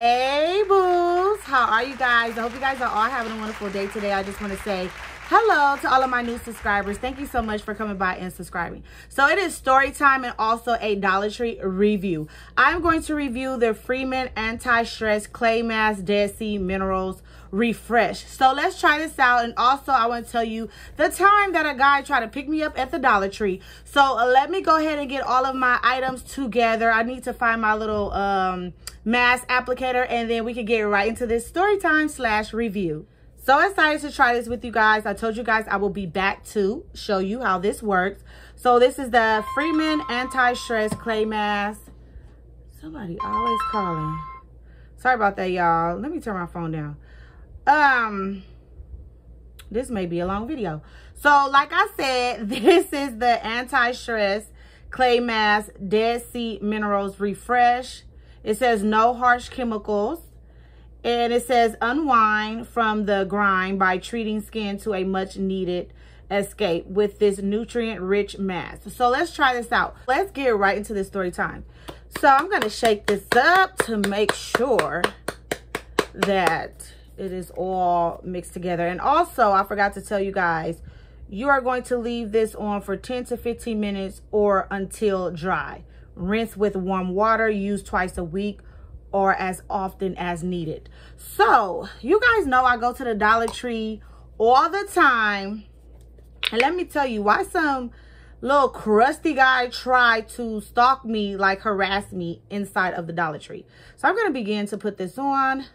Hey boos, how are you guys? I hope you guys are all having a wonderful day today. I just want to say hello to all of my new subscribers. Thank you so much for coming by and subscribing. So it is story time and also a Dollar Tree review. I'm going to review the Freeman Anti-Stress Clay Mask Dead Sea Minerals Refresh. So let's try this out. And also I want to tell you the time that a guy tried to pick me up at the Dollar Tree. So let me go ahead and get all of my items together. I need to find my little mask applicator, and then we can get right into this story time / review. So excited to try this with you guys. I told you guys I will be back to show you how this works. So this is the Freeman Anti-Stress Clay Mask. Somebody always calling. Sorry about that, y'all. Let me turn my phone down. This may be a long video. So like I said, this is the Anti-Stress Clay Mask Dead Sea Minerals Refresh. It says no harsh chemicals. And it says unwind from the grind by treating skin to a much needed escape with this nutrient rich mask. So let's try this out. Let's get right into this story time. So I'm going to shake this up to make sure that it is all mixed together. And also I forgot to tell you guys, you are going to leave this on for 10 to 15 minutes or until dry. Rinse with warm water, use twice a week or as often as needed. So you guys know I go to the Dollar Tree all the time, and let me tell you why some little crusty guy tried to stalk me, like harass me inside of the Dollar Tree. So I'm going to begin to put this on.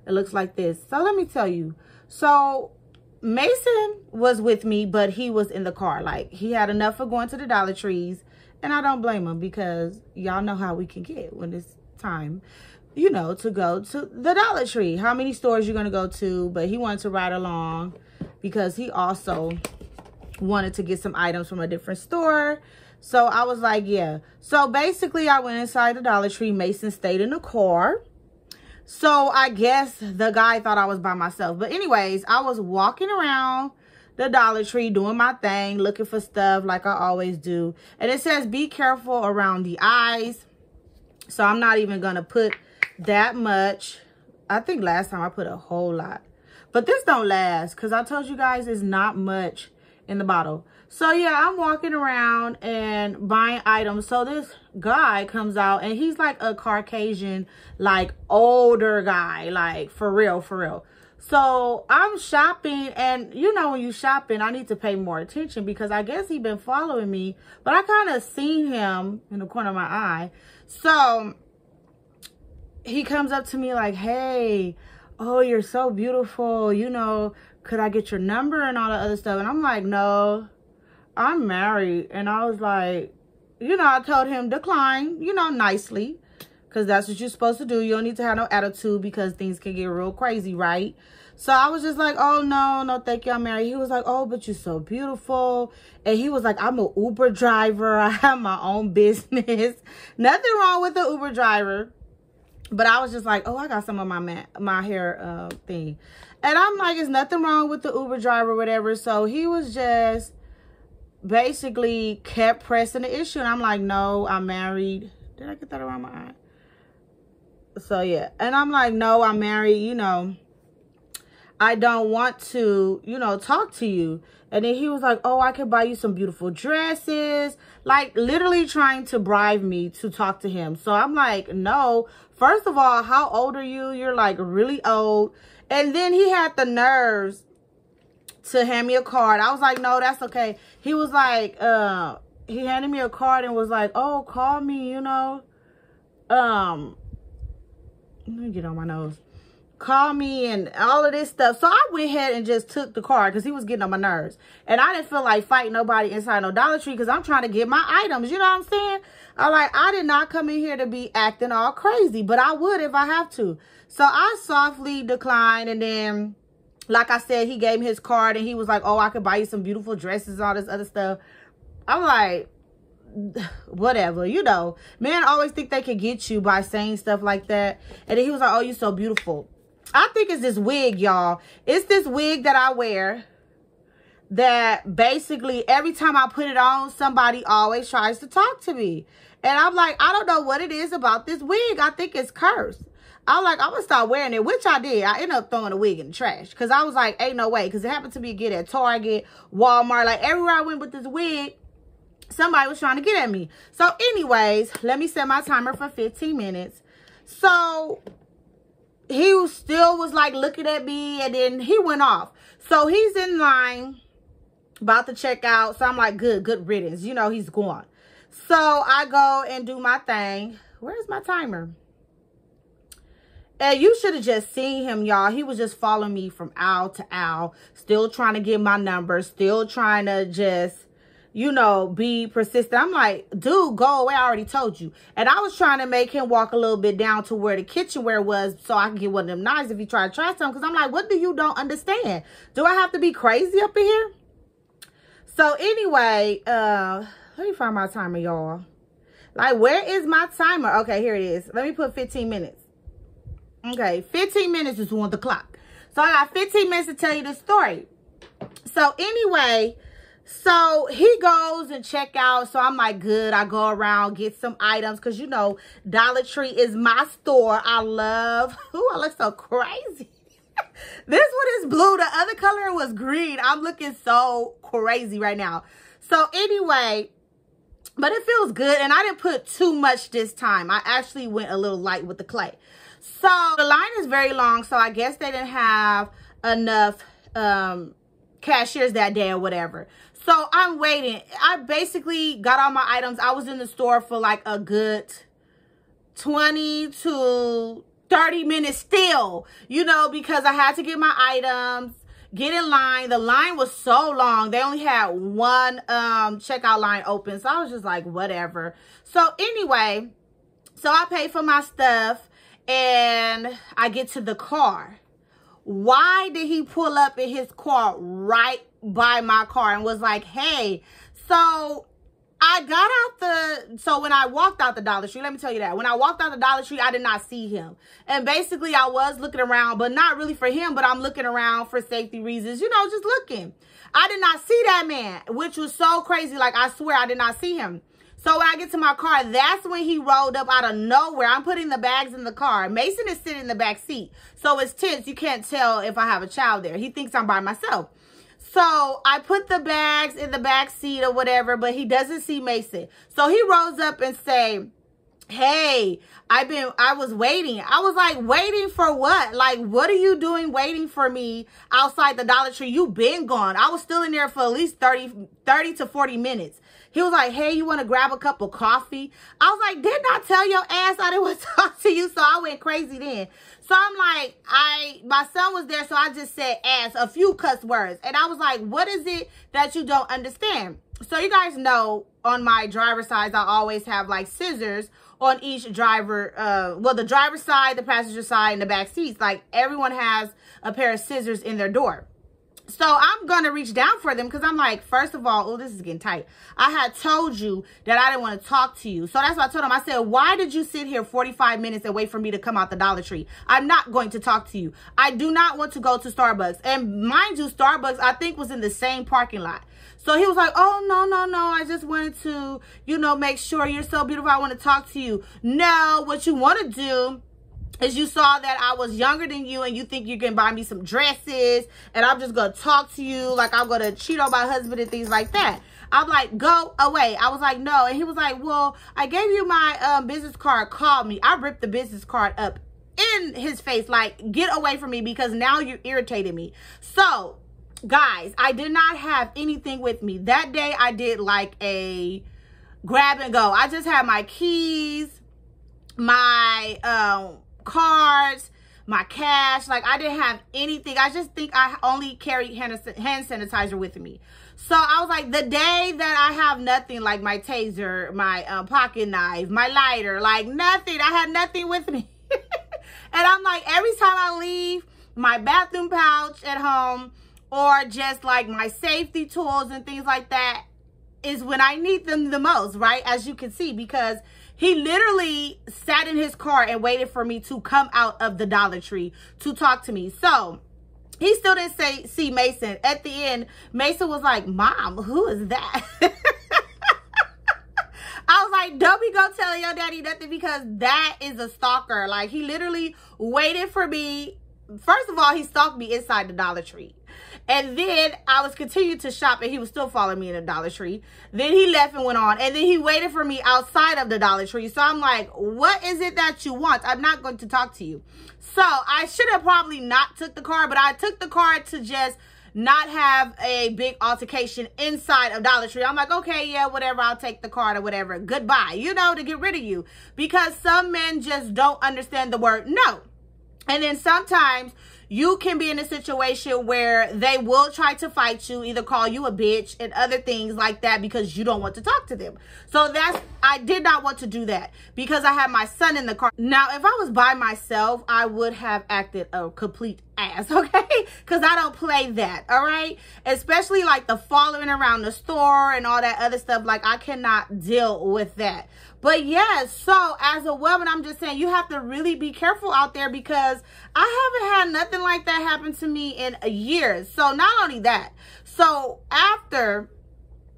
It looks like this. So let me tell you, so Mason was with me, but he was in the car. Like, he had enough of going to the Dollar Trees, and I don't blame him, because y'all know how we can get when it's time, you know, to go to the Dollar Tree. How many stores you're going to go to? But he wanted to ride along because he also wanted to get some items from a different store. So I was like, yeah. So basically I went inside the Dollar Tree. Mason stayed in the car. So I guess the guy thought I was by myself. But anyways, I was walking around the Dollar Tree doing my thing, looking for stuff like I always do. And it says be careful around the eyes. So I'm not even going to put that much. I think last time I put a whole lot. But this don't last, because I told you guys it's not much in the bottle. So yeah, I'm walking around and buying items. So this guy comes out, and he's like a Caucasian, like older guy, like for real, for real. So I'm shopping, and you know, when you shopping, I need to pay more attention, because I guess he been following me, but I kind of seen him in the corner of my eye. So he comes up to me like, hey, oh, you're so beautiful. You know, could I get your number and all that other stuff? And I'm like, no, I'm married. And I was like, you know, I told him decline, you know, nicely, because that's what you're supposed to do. You don't need to have no attitude, because things can get real crazy, right? So I was just like, oh, no, thank you, I'm married. He was like, oh, but you're so beautiful. And he was like, I'm an Uber driver. I have my own business. Nothing wrong with the Uber driver. But I was just like, oh, I got some of my hair thing. And I'm like, there's nothing wrong with the Uber driver, whatever. So he was just basically kept pressing the issue. And I'm like, no, I'm married. Did I get that around my eye? So, yeah. And I'm like, no, I'm married. You know, I don't want to, you know, talk to you. And then he was like, oh, I could buy you some beautiful dresses. Like, literally trying to bribe me to talk to him. So I'm like, no. First of all, how old are you? You're like really old. And then he had the nerves to hand me a card. I was like, no, that's okay. He was like, he handed me a card and was like, oh, call me, you know. Let me get on my nose. Call me and all of this stuff. So I went ahead and just took the card, because he was getting on my nerves. And I didn't feel like fighting nobody inside no Dollar Tree, because I'm trying to get my items. You know what I'm saying? I did not come in here to be acting all crazy, but I would if I have to. So I softly declined. And then, like I said, he gave me his card, and he was like, oh, I could buy you some beautiful dresses, all this other stuff. I'm like, whatever, you know. Men always think they can get you by saying stuff like that. And then he was like, oh, you're so beautiful. I think it's this wig, y'all. It's this wig that I wear that basically every time I put it on, somebody always tries to talk to me. And I'm like, I don't know what it is about this wig. I think it's cursed. I was like, I'm gonna start wearing it, which I did. I ended up throwing the wig in the trash because I was like, ain't no way. Because it happened to be get at Target, Walmart, like everywhere I went with this wig, somebody was trying to get at me. So anyways, let me set my timer for 15 minutes. So he still was like looking at me, and then he went off. So he's in line about to check out. So I'm like, good riddance. You know, he's gone. So I go and do my thing. Where's my timer? And you should have just seen him, y'all. He was just following me from aisle to aisle, still trying to get my number, still trying to just, you know, be persistent. I'm like, dude, go away. I already told you. And I was trying to make him walk a little bit down to where the kitchenware was so I can get one of them knives if he tried to try something. Because I'm like, what do you don't understand? Do I have to be crazy up in here? So anyway, let me find my timer, y'all. Like, where is my timer? Okay, here it is. Let me put 15 minutes. Okay, 15 minutes is on the clock. So I got 15 minutes to tell you the story. So anyway, so he goes and check out. So I'm like, good. I go around, get some items. Because, you know, Dollar Tree is my store. I love. Ooh, I look so crazy. This one is blue. The other color was green. I'm looking so crazy right now. So anyway, but it feels good. And I didn't put too much this time. I actually went a little light with the clay. So the line is very long. So I guess they didn't have enough cashiers that day or whatever. So I'm waiting. I basically got all my items. I was in the store for like a good 20 to 30 minutes still, you know, because I had to get my items, get in line. The line was so long. They only had one checkout line open. So I was just like, whatever. So anyway, so I paid for my stuff and I get to the car. Why did he pull up in his car right by my car and was like, hey? So I got out so when I walked out the Dollar Tree, let me tell you that. When I walked out the Dollar Tree, I did not see him. And basically I was looking around, but not really for him, but I'm looking around for safety reasons, you know, just looking. I did not see that man, which was so crazy. Like, I swear I did not see him. So when I get to my car, that's when he rolled up out of nowhere. I'm putting the bags in the car. Mason is sitting in the back seat. So it's tense. You can't tell if I have a child there. He thinks I'm by myself. So I put the bags in the back seat or whatever, but he doesn't see Mason. So he rolls up and say, hey, I was waiting. I was like, waiting for what? Like, what are you doing waiting for me outside the Dollar Tree? You been gone. I was still in there for at least 30 to 40 minutes. He was like, hey, you want to grab a cup of coffee? I was like, didn't I tell your ass I didn't want to talk to you? So I went crazy then. So I'm like, my son was there, so I just said ass, a few cuss words. And I was like, what is it that you don't understand? So you guys know on my driver's side, I always have like scissors on each driver. Well, the driver's side, the passenger side, and the back seats. Like, everyone has a pair of scissors in their door. So I'm going to reach down for them because I'm like, first of all, oh, this is getting tight. I had told you that I didn't want to talk to you. So that's what I told him. I said, why did you sit here 45 minutes and wait for me to come out the Dollar Tree? I'm not going to talk to you. I do not want to go to Starbucks. And mind you, Starbucks, I think, was in the same parking lot. So he was like, oh, no. I just wanted to, you know, make sure you're so beautiful. I want to talk to you. No, what you want to do is you saw that I was younger than you and you think you can buy me some dresses and I'm just going to talk to you like I'm going to cheat on my husband and things like that. I'm like, go away. I was like, no. And he was like, well, I gave you my business card. Call me. I ripped the business card up in his face. Like, get away from me because now you're irritating me. So, guys, I did not have anything with me. That day, I did like a grab and go. I just had my keys, my cards, my cash. Like, I didn't have anything. I just think I only carried hand sanitizer with me. So I was like, the day that I have nothing, like my taser, my pocket knife, my lighter, like nothing. I had nothing with me. And I'm like, every time I leave my bathroom pouch at home or just like my safety tools and things like that is when I need them the most, right? As you can see, because he literally sat in his car and waited for me to come out of the Dollar Tree to talk to me. So he still didn't see Mason. At the end, Mason was like, Mom, who is that? I was like, don't be go telling your daddy nothing, because that is a stalker. Like, he literally waited for me. First of all, he stalked me inside the Dollar Tree. And then I was continuing to shop and he was still following me in the Dollar Tree. Then he left and went on. And then he waited for me outside of the Dollar Tree. So I'm like, what is it that you want? I'm not going to talk to you. So I should have probably not took the car, but I took the car to just not have a big altercation inside of Dollar Tree. I'm like, okay, yeah, whatever, I'll take the card or whatever. Goodbye, you know, to get rid of you. Because some men just don't understand the word no. And then sometimes you can be in a situation where they will try to fight you, either call you a bitch and other things like that, because you don't want to talk to them. So I did not want to do that because I had my son in the car. Now, if I was by myself, I would have acted a complete ass, okay? Because I don't play that, all right? Especially like the following around the store and all that other stuff. Like, I cannot deal with that. But yes, so as a woman, I'm just saying you have to really be careful out there, because I haven't had nothing like that happen to me in years. So not only that, so after,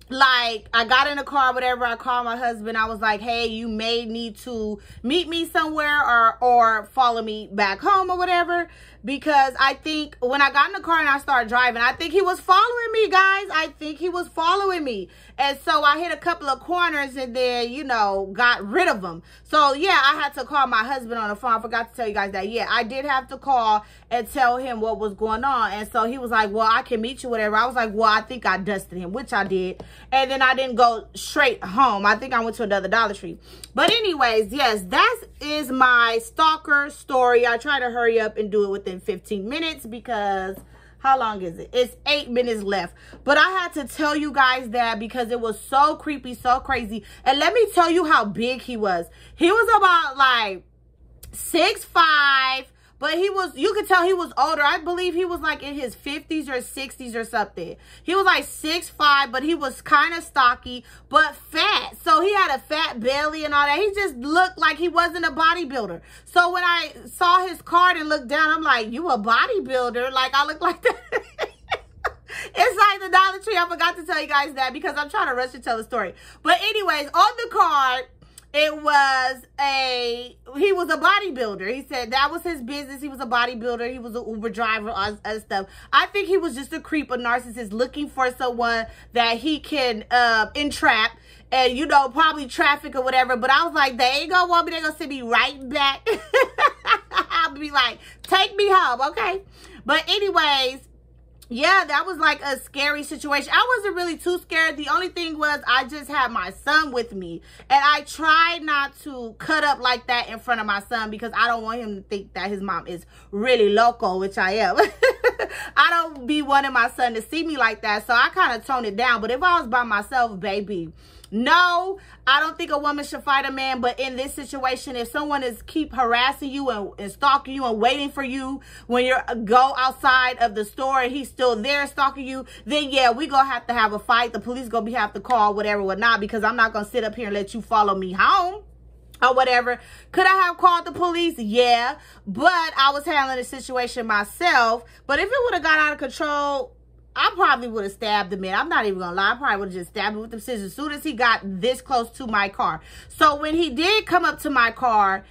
like, I got in the car, whatever, I called my husband. I was like, hey, you may need to meet me somewhere or follow me back home or whatever. Because I think when I got in the car and I started driving, I think he was following me, guys. I think he was following me. And so I hit a couple of corners and then, you know, got rid of him. So, yeah, I had to call my husband on the phone. I forgot to tell you guys that. Yeah, I did have to call and tell him what was going on. And so he was like, well, I can meet you, whatever. I was like, well, I think I dusted him, which I did. And then I didn't go straight home. I think I went to another Dollar Tree. But anyways, yes, that is my stalker story. I try to hurry up and do it within 15 minutes because how long is it? It's 8 minutes left. But I had to tell you guys that because it was so creepy, so crazy. And let me tell you how big he was. He was about like 6'5", but he was, you could tell he was older. I believe he was like in his 50s or 60s or something. He was like 6'5", but he was kind of stocky, but fat. So he had a fat belly and all that. He just looked like he wasn't a bodybuilder. So when I saw his card and looked down, I'm like, you a bodybuilder? Like, I look like that. It's like the Dollar Tree. I forgot to tell you guys that because I'm trying to rush to tell the story. But anyways, on the card, he was a bodybuilder. He said that was his business. He was a bodybuilder. He was an Uber driver, all other stuff. I think he was just a creep, a narcissist looking for someone that he can entrap and, you know, probably traffic or whatever. But I was like, they ain't gonna want me. They're gonna send me right back. I'll be like, take me home, okay? But anyways, yeah, that was like a scary situation. I wasn't really too scared. The only thing was I just had my son with me. And I tried not to cut up like that in front of my son because I don't want him to think that his mom is really loco, which I am. I don't be wanting my son to see me like that. So I kind of toned it down. But if I was by myself, baby, no, I don't think a woman should fight a man. But in this situation, if someone is keep harassing you and stalking you and waiting for you when you go outside of the store and he's still there stalking you, then yeah, we gonna have a fight. The police gonna have to call whatever, whatnot, because I'm not gonna sit up here and let you follow me home or whatever. Could I have called the police? Yeah, but I was handling the situation myself. But if it would have got out of control, I probably would have stabbed the man. I'm not even gonna lie. I probably would have just stabbed him with them scissors as soon as he got this close to my car. So when he did come up to my car,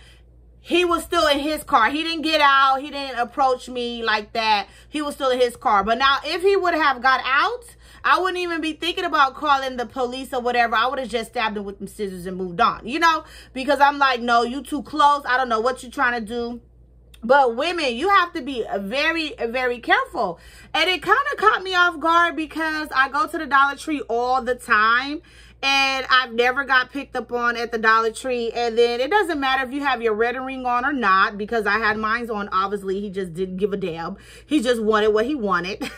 he was still in his car. He didn't get out. He didn't approach me like that. He was still in his car. But now if he would have got out, I wouldn't even be thinking about calling the police or whatever. I would have just stabbed him with them scissors and moved on, you know, because I'm like, no, you too close. I don't know what you're trying to do. But women, you have to be very, very careful. And it kind of caught me off guard because I go to the Dollar Tree all the time. And I've never got picked up on at the Dollar Tree. And then it doesn't matter if you have your red ring on or not, because I had mine on. Obviously, he just didn't give a damn. He just wanted what he wanted.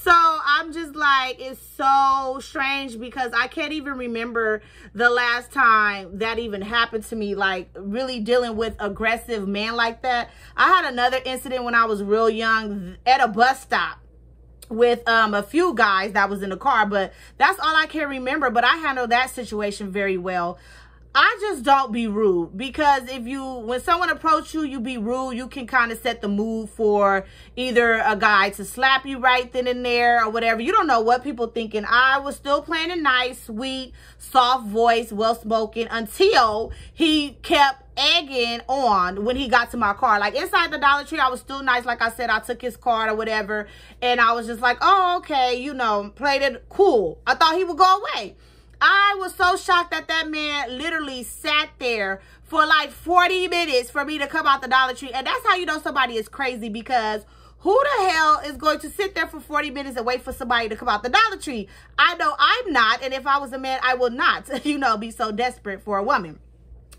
So I'm just like, it's so strange because I can't even remember the last time that even happened to me, like really dealing with aggressive men like that. I had another incident when I was real young at a bus stop with a few guys that was in the car, but that's all I can remember. But I handled that situation very well. I just don't be rude, because when someone approach you, you be rude, you can kind of set the mood for either a guy to slap you right then and there or whatever. You don't know what people thinking. I was still playing a nice, sweet, soft voice, well-spoken, until he kept egging on when he got to my car. Like inside the Dollar Tree, I was still nice. Like I said, I took his card or whatever, and I was just like, oh, okay, you know, played it cool. I thought he would go away. I was so shocked that that man literally sat there for like 40 minutes for me to come out the Dollar Tree. And that's how you know somebody is crazy, because who the hell is going to sit there for 40 minutes and wait for somebody to come out the Dollar Tree? I know I'm not. And if I was a man, I would not, you know, be so desperate for a woman.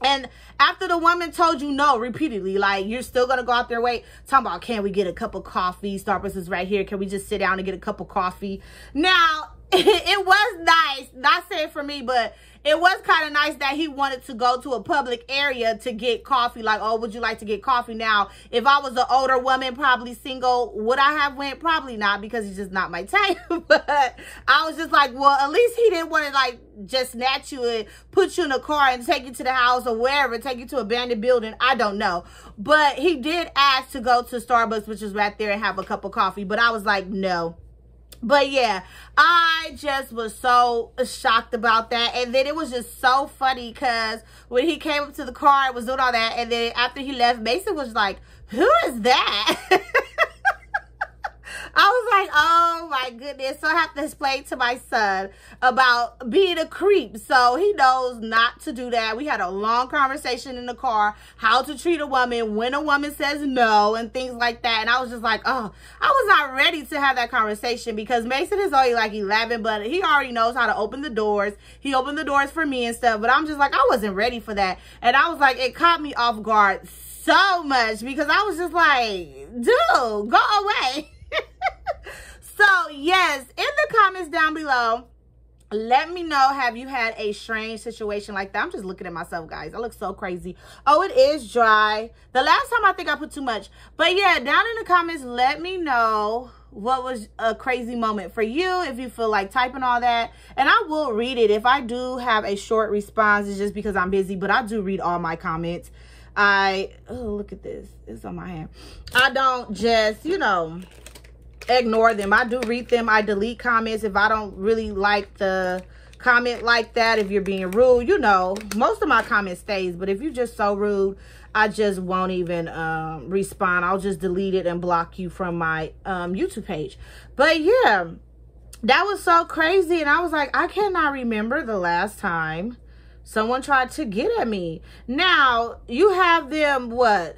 And after the woman told you no repeatedly, like, you're still going to go out there, wait, talking about, can we get a cup of coffee? Starbucks is right here. Can we just sit down and get a cup of coffee? Now, it was nice, not saying for me, but it was kind of nice that he wanted to go to a public area to get coffee. Like, oh, would you like to get coffee? Now, if I was an older woman, probably single, would I have went? Probably not, because he's just not my type. But I was just like, well, at least he didn't want to, like, just snatch you and put you in a car and take you to the house or wherever, take you to an abandoned building. I don't know. But he did ask to go to Starbucks, which is right there, and have a cup of coffee. But I was like, no. But yeah, I just was so shocked about that. And then it was just so funny, because when he came up to the car, it was doing all that. And then after he left, Mason was like, who is that? I was like, oh my goodness. So I have to explain to my son about being a creep. So he knows not to do that. We had a long conversation in the car, how to treat a woman when a woman says no and things like that. And I was just like, oh, I was not ready to have that conversation, because Mason is only like 11, but he already knows how to open the doors. He opened the doors for me and stuff, but I'm just like, I wasn't ready for that. And I was like, it caught me off guard so much, because I was just like, dude, go away. So yes, in the comments down below, let me know, have you had a strange situation like that? I'm just looking at myself, guys. I look so crazy. Oh, it is dry. The last time I think I put too much. But yeah, down in the comments, let me know what was a crazy moment for you, if you feel like typing all that. And I will read it. If I do have a short response, it's just because I'm busy, but I do read all my comments. Oh, look at this. It's on my hand. I don't just, you know, ignore them. I do read them. I delete comments if I don't really like the comment like that. If you're being rude, you know, most of my comments stays, but if you're just so rude, I just won't even respond. I'll just delete it and block you from my YouTube page. But yeah, that was so crazy. And I was like, I cannot remember the last time someone tried to get at me. Now, you have them, what,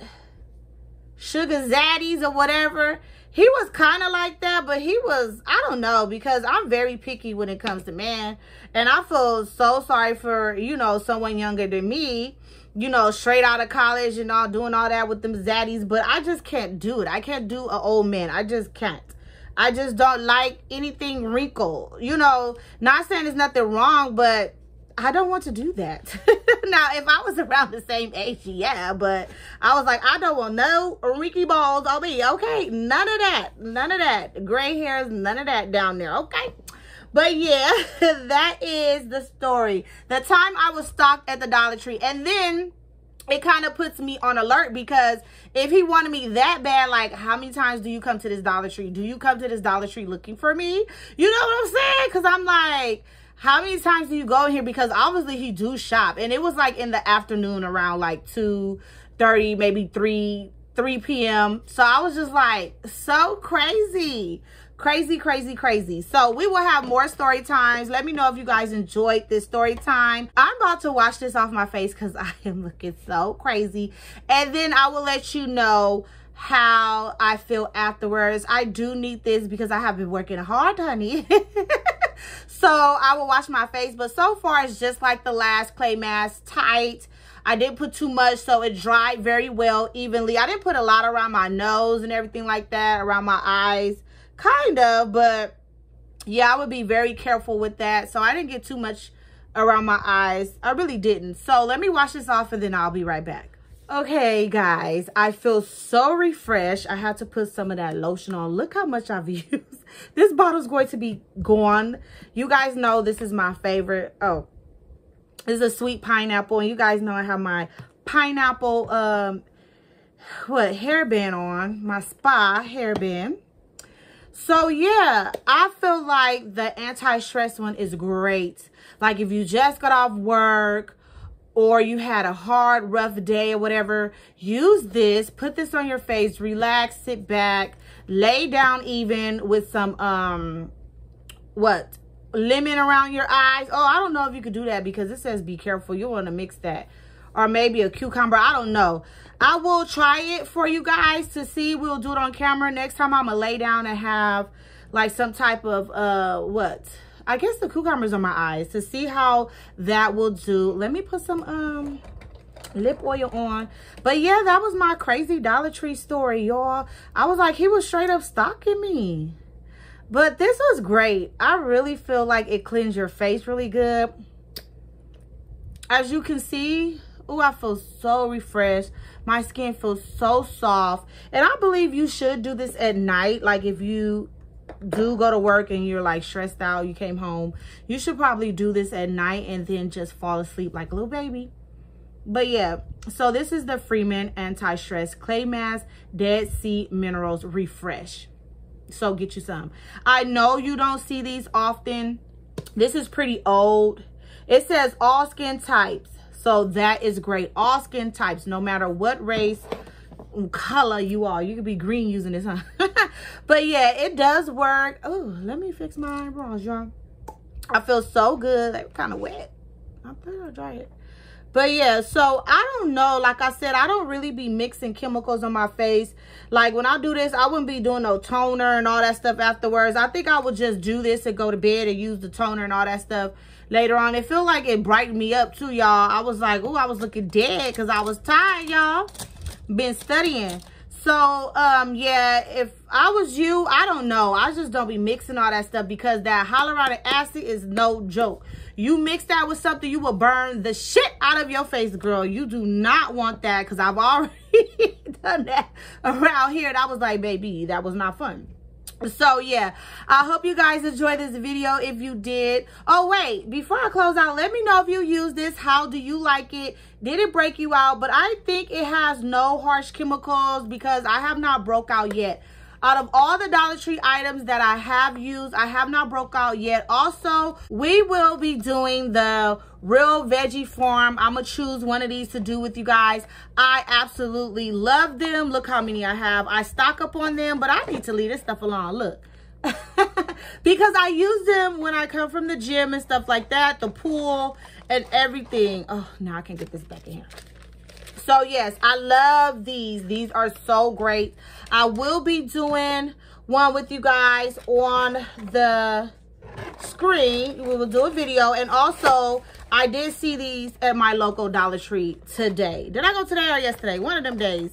sugar zaddies or whatever. He was kind of like that, but he was, I don't know, because I'm very picky when it comes to men. And I feel so sorry for, you know, someone younger than me, you know, straight out of college and all, doing all that with them zaddies. But I just can't do it. I can't do an old man. I just can't. I just don't like anything wrinkled. You know, not saying there's nothing wrong, but I don't want to do that. Now, if I was around the same age, yeah, but I was like, I don't want no wrinkly balls on me, okay? None of that. None of that. Gray hairs, none of that down there, okay? But yeah, that is the story. The time I was stalked at the Dollar Tree. And then it kind of puts me on alert, because if he wanted me that bad, like, how many times do you come to this Dollar Tree? Do you come to this Dollar Tree looking for me? You know what I'm saying? Because I'm like, how many times do you go in here? Because obviously he do shop. And it was like in the afternoon around like 2:30, maybe 3 p.m. So I was just like, so crazy. Crazy, crazy, crazy. So we will have more story times. Let me know if you guys enjoyed this story time. I'm about to wash this off my face because I am looking so crazy. And then I will let you know how I feel afterwards. I do need this because I have been working hard, honey. So I will wash my face, but so far it's just like the last clay mask, tight. I didn't put too much, so it dried very well, evenly. I didn't put a lot around my nose and everything like that, around my eyes, kind of, but yeah, I would be very careful with that. So I didn't get too much around my eyes. I really didn't. So let me wash this off and then I'll be right back. Okay, guys, I feel so refreshed. I had to put some of that lotion on. Look how much I've used. This bottle's going to be gone. You guys know this is my favorite. Oh, This is a sweet pineapple. And you guys know I have my pineapple, hairband on. My spa hairband. So, yeah, I feel like the anti-stress one is great. Like, if you just got off work or you had a hard, rough day or whatever, use this. Put this on your face. Relax, sit back, lay down even with some, lemon around your eyes. Oh, I don't know if you could do that because it says be careful. You want to mix that. Or maybe a cucumber. I don't know. I will try it for you guys to see. We'll do it on camera. Next time I'm going to lay down and have like some type of, I guess the cucumbers on my eyes to see how that will do. Let me put some lip oil on. But yeah, that was my crazy Dollar Tree story, y'all. I was like, he was straight up stalking me. But this was great. I really feel like it cleans your face really good. As you can see, oh, I feel so refreshed. My skin feels so soft. And I believe you should do this at night. Like if you do go to work and you're like stressed out, you came home, you should probably do this at night and then just fall asleep like a little baby. But yeah, so this is the Freeman Anti-Stress Clay Mask Dead Sea Minerals Refresh. So get you some. I know you don't see these often. This is pretty old. It says all skin types. So that is great. All skin types, no matter what race, color you are. You could be green using this, huh? But yeah, it does work. Oh, let me fix my eyebrows, y'all. I feel so good. They're kind of wet. I think I'll dry it. But yeah, so I don't know. Like I said, I don't really be mixing chemicals on my face. Like when I do this, I wouldn't be doing no toner and all that stuff afterwards. I think I would just do this and go to bed and use the toner and all that stuff later on. It feel like it brightened me up too, y'all. I was like, oh, I was looking dead because I was tired, y'all. Been studying. So, yeah, if I was you, I don't know. I just don't be mixing all that stuff because that hyaluronic acid is no joke. You mix that with something, you will burn the shit out of your face, girl. You do not want that because I've already done that around here. And I was like, baby, that was not fun. So, yeah, I hope you guys enjoyed this video. If you did, oh, wait, before I close out, let me know if you use this. How do you like it? Did it break you out? But I think it has no harsh chemicals because I have not broke out yet. Out of all the Dollar Tree items that I have used, I have not broke out yet. Also, we will be doing the real veggie form. I'm going to choose one of these to do with you guys. I absolutely love them. Look how many I have. I stock up on them, but I need to leave this stuff alone. Look. Because I use them when I come from the gym and stuff like that, the pool and everything. Oh, now I can get this back in here. So, yes, I love these. These are so great. I will be doing one with you guys on the screen. We will do a video. And also, I did see these at my local Dollar Tree today. Did I go today or yesterday? One of them days.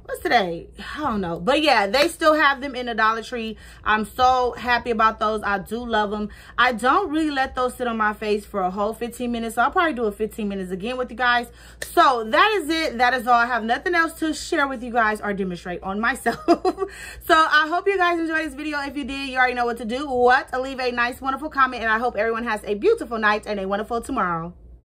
What's today? I don't know. But yeah, they still have them in the Dollar Tree. I'm so happy about those. I do love them. I don't really let those sit on my face for a whole 15 minutes. So I'll probably do a 15 minutes again with you guys. So that is it. That is all. I have nothing else to share with you guys or demonstrate on myself. So I hope you guys enjoyed this video. If you did, you already know what to do. Leave a nice, wonderful comment. And I hope everyone has a beautiful night and a wonderful tomorrow.